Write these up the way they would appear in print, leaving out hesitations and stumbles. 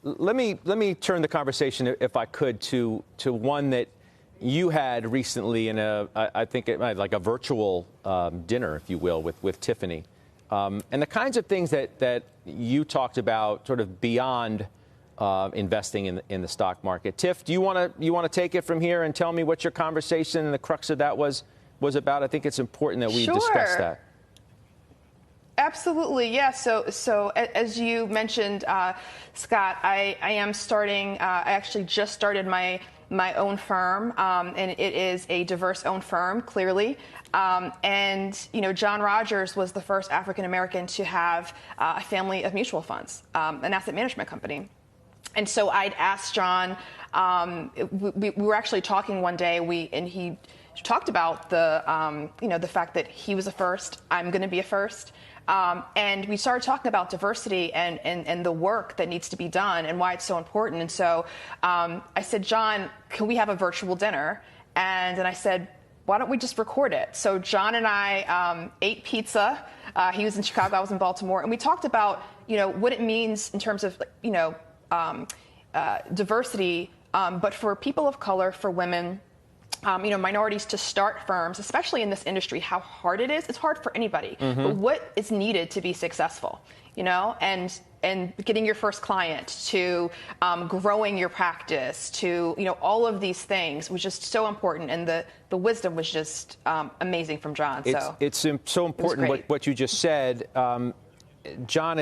let me turn the conversation, if I could, to one that you had recently in I think like a virtual dinner, if you will, with Tiffany, and the kinds of things that you talked about, sort of beyond investing in the stock market. Tiff, do you want to take it from here and tell me what your conversation and the crux of that was about? I think it's important that we discuss that. Absolutely, yeah. So as you mentioned, Scott, I am starting. I actually just started my own firm, and it is a diverse-owned firm, clearly. And John Rogers was the first African American to have a family of mutual funds, an asset management company. And so I'd asked John. We were actually talking one day, and he talked about the fact that he was a first. I'm going to be a first. And we started talking about diversity and the work that needs to be done and why it's so important. And so I said, John, can we have a virtual dinner? And then I said, why don't we just record it? So John and I ate pizza. He was in Chicago, I was in Baltimore. And we talked about, what it means in terms of, diversity, but for people of color, for women, minorities to start firms, especially in this industry, how hard it is. It's hard for anybody, but what is needed to be successful, and getting your first client, to growing your practice, to, all of these things was just so important. And the wisdom was just amazing from John. It's so important what you just said. John,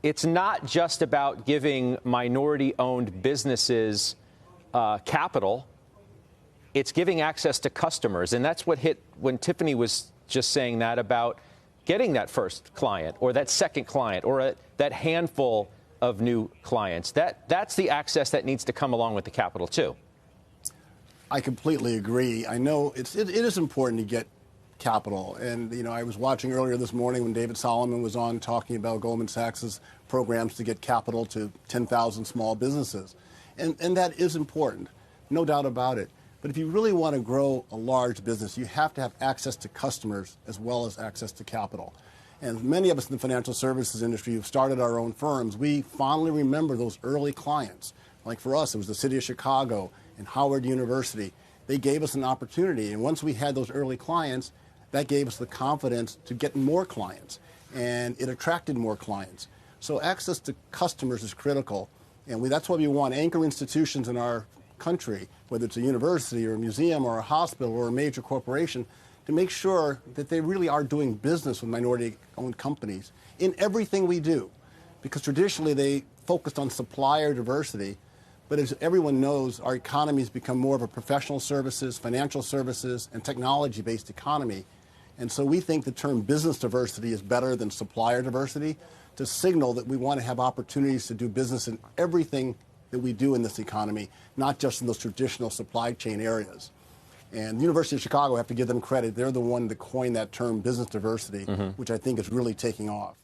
it's not just about giving minority-owned businesses capital. It's giving access to customers. And that's what hit when Tiffany was just saying that about getting that first client or that second client or that handful of new clients. That's the access that needs to come along with the capital, too. I completely agree. I know it is important to get capital. And, I was watching earlier this morning when David Solomon was on talking about Goldman Sachs's programs to get capital to 10,000 small businesses. And that is important, no doubt about it. But if you really want to grow a large business, you have to have access to customers as well as access to capital. And many of us in the financial services industry who've started our own firms, we fondly remember those early clients. Like for us, it was the city of Chicago and Howard University. They gave us an opportunity. And once we had those early clients, that gave us the confidence to get more clients. And it attracted more clients. So access to customers is critical. And that's why we want anchor institutions in our country, whether it's a university or a museum or a hospital or a major corporation, to make sure that they really are doing business with minority-owned companies in everything we do. Because traditionally they focused on supplier diversity, but as everyone knows, our economy has become more of a professional services, financial services, and technology-based economy. And so we think the term business diversity is better than supplier diversity to signal that we want to have opportunities to do business in everything that we do in this economy, not just in those traditional supply chain areas. And the University of Chicago, I have to give them credit. They're the one that coined that term business diversity, which I think is really taking off.